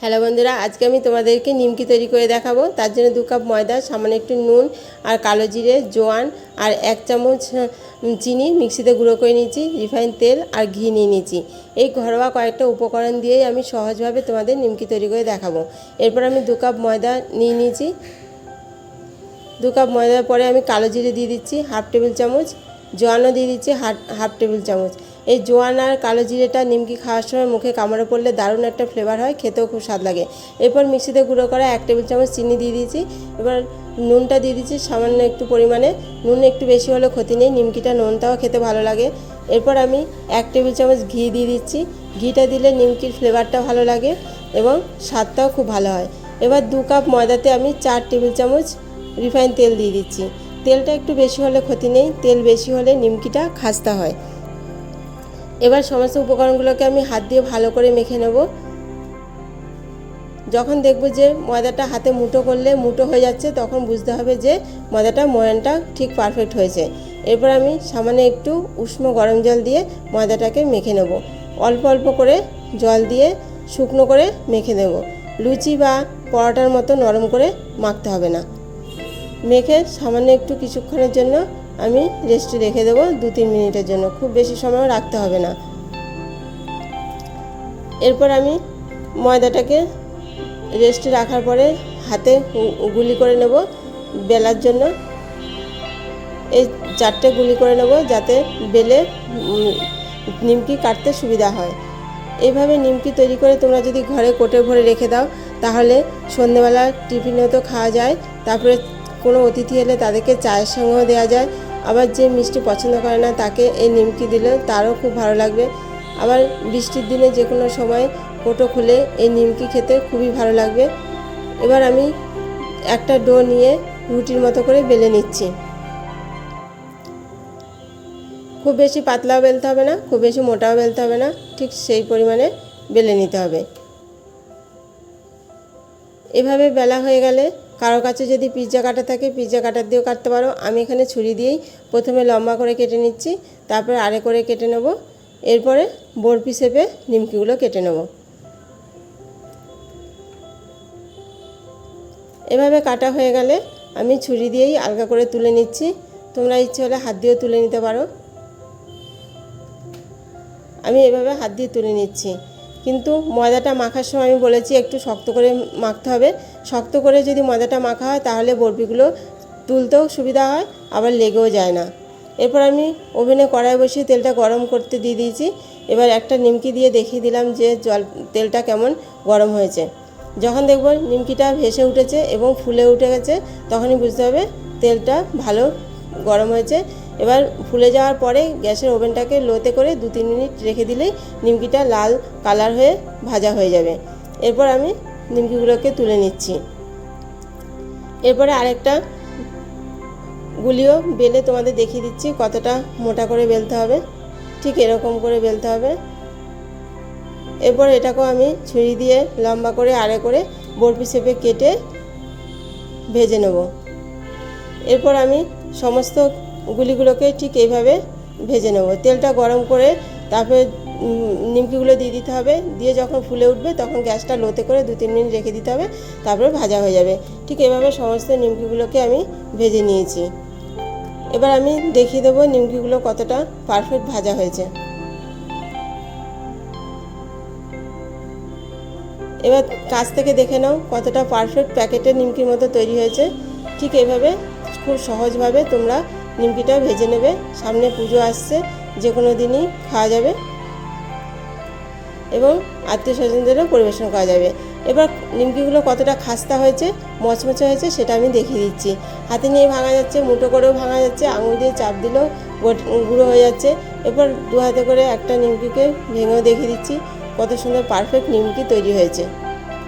Hello বন্ধুরা, আজকে আমি তোমাদেরকে নিমকি তৈরি করে দেখাবো। তার জন্য 2 কাপ ময়দা, সামান্য একটু নুন আর কালো জিরে, জোয়ান আর 1 চামচ চিনি মিক্সিতে গুঁড়ো করে নিয়েছি, রিফাইন তেল আর ঘি নিয়ে নিয়েছি। এই ঘরোয়া কয়েকটা উপকরণ দিয়েই আমি সহজভাবে তোমাদের নিমকি তৈরি করে দেখাবো। এরপর আমি 2 কাপ ময়দা নিয়ে নিয়েছি। 2 কাপ ময়দার পরে আমি কালো জিরে দিয়ে দিচ্ছি হাফ টেবিল চামচ, জোয়ানও দিয়ে দিচ্ছি হাফ টেবিল চামচ। এই জোয়ান আর কালো জিরেটা নিমকি খাওয়ার সময় মুখে কামড়ে পড়লে দারুণ একটা ফ্লেভার হয়, খেতেও খুব স্বাদ লাগে। এরপর মিক্সিতে গুঁড়ো করা 1 টেবিল চামচ চিনি দিয়ে দিয়েছি। এবার নুনটা দিয়ে দিচ্ছি সামান্য একটু পরিমাণে, নুন একটু বেশি হলে ক্ষতি নেই, নিমকিটা নুনটাও খেতে ভালো লাগে। এরপর আমি 1 টেবিল চামচ ঘি দিয়ে দিচ্ছি। ঘিটা দিলে নিমকির ফ্লেভারটা ভালো লাগে এবং স্বাদটাও খুব ভালো হয়। এবার 2 কাপ ময়দাতে আমি 4 টেবিল চামচ রিফাইন তেল দিয়ে দিচ্ছি। তেলটা একটু বেশি হলে ক্ষতি নেই, তেল বেশি হলে নিমকিটা খাস্তা হয়। এবার সমস্ত উপকরণগুলোকে আমি হাত দিয়ে ভালো করে মেখে নেব। যখন দেখব যে ময়দাটা হাতে মুঠো করলে মুঠো হয়ে যাচ্ছে, তখন বুঝতে হবে যে ময়ানটা ঠিক পারফেক্ট হয়েছে। এরপর আমি সামান্য একটু উষ্ণ গরম জল দিয়ে ময়দাটাকে মেখে নেব। অল্প অল্প করে জল দিয়ে শুকনো করে মেখে নেব। লুচি বা পরোটার মতো নরম করে মাখতে হবে না। মেখে সামান্য একটু কিছুক্ষণের জন্য আমি রেস্টে রেখে দেবো, 2-3 মিনিটের জন্য, খুব বেশি সময় রাখতে হবে না। এরপর আমি ময়দাটাকে রেস্টে রাখার পরে হাতে গুলি করে নেব বেলার জন্য। এই 4টে গুলি করে নেব যাতে বেলে নিমকি কাটতে সুবিধা হয়। এইভাবে নিমকি তৈরি করে তোমরা যদি ঘরে কোটে ভরে রেখে দাও, তাহলে সন্ধ্যেবেলা টিফিনেও তো খাওয়া যায়। তারপরে কোনো অতিথি এলে তাদেরকে চায়ের সঙ্গেও দেওয়া যায়। আবার যে মিষ্টি পছন্দ করে না তাকে এই নিমকি দিলে তারও খুব ভালো লাগবে। আবার বৃষ্টির দিনে যে কোনো সময় কোটো খুলে এই নিমকি খেতে খুবই ভালো লাগবে। এবার আমি একটা ডো নিয়ে রুটির মতো করে বেলে নিচ্ছি। খুব বেশি পাতলাও বেলতে হবে না, খুব বেশি মোটাও বেলতে হবে না, ঠিক সেই পরিমাণে বেলে নিতে হবে। এভাবে বেলা হয়ে গেলে কারো কাছে যদি পিৎজা কাটা থাকে পিৎজা কাটার দিয়েও কাটতে পারো। আমি এখানে ছুরি দিয়েই প্রথমে লম্বা করে কেটে নিচ্ছি, তারপরে আড়ে করে কেটে নেব। এরপরে বরফি শেপে নিমকিগুলো কেটে নেব। এভাবে কাটা হয়ে গেলে আমি ছুরি দিয়েই আলগা করে তুলে নিচ্ছি। তোমরা ইচ্ছে হলে হাত দিয়েও তুলে নিতে পারো। আমি এভাবে হাত দিয়ে তুলে নিচ্ছি, কিন্তু ময়দাটা মাখার সময় আমি বলেছি একটু শক্ত করে মাখতে হবে। শক্ত করে যদি ময়দাটা মাখা হয় তাহলে বরফিগুলো তুলতেও সুবিধা হয়, আবার লেগেও যায় না। এরপর আমি ওভেনে কড়াই বসিয়ে তেলটা গরম করতে দিয়ে দিয়েছি। এবার একটা নিমকি দিয়ে দেখিয়ে দিলাম যে তেলটা কেমন গরম হয়েছে। যখন দেখব নিমকিটা ভেসে উঠেছে এবং ফুলে উঠে গেছে, তখনই বুঝতে হবে তেলটা ভালো গরম হয়েছে। এবার ফুলে যাওয়ার পরে গ্যাসের ওভেনটাকে লোতে করে 2-3 মিনিট রেখে দিলেই নিমকিটা লাল কালার হয়ে ভাজা হয়ে যাবে। এরপর আমি নিমকিগুলোকে তুলে নিচ্ছি। এরপরে আরেকটা গুলিও বেলে তোমাদের দেখিয়ে দিচ্ছি কতটা মোটা করে বেলতে হবে। ঠিক এরকম করে বেলতে হবে। এরপর এটাকেও আমি ছুরি দিয়ে লম্বা করে আড়ে করে বরফি শেপে কেটে ভেজে নেব। এরপর আমি সমস্ত গুলিগুলোকে ঠিক এইভাবে ভেজে নেব। তেলটা গরম করে তারপরে নিমকিগুলো দিয়ে দিতে হবে। দিয়ে যখন ফুলে উঠবে তখন গ্যাসটা লোতে করে 2-3 মিনিট রেখে দিতে হবে, তারপরে ভাজা হয়ে যাবে। ঠিক এভাবে সমস্ত নিমকিগুলোকে আমি ভেজে নিয়েছি। এবার আমি দেখিয়ে দেবো নিমকিগুলো কতটা পারফেক্ট ভাজা হয়েছে। এবার কাছ থেকে দেখে নাও কতটা পারফেক্ট প্যাকেটের নিমকির মতো তৈরি হয়েছে। ঠিক এইভাবে খুব সহজভাবে তোমরা নিমকিটা ভেজে নেবে। সামনে পুজো আসছে, যে কোনো দিনই খাওয়া যাবে এবং আত্মীয় স্বজনদেরও পরিবেশন করা যাবে। এবার নিমকিগুলো কতটা খাস্তা হয়েছে, মচমচে হয়েছে সেটা আমি দেখিয়ে দিচ্ছি। হাতে নিয়ে ভাঙা যাচ্ছে, মুঠো করেও ভাঙা যাচ্ছে, আঙুল দিয়ে চাপ দিলেও গুঁড়ো হয়ে যাচ্ছে। এরপর 2 হাতে করে একটা নিমকিকে ভেঙেও দেখিয়ে দিচ্ছি কত সুন্দর পারফেক্ট নিমকি তৈরি হয়েছে।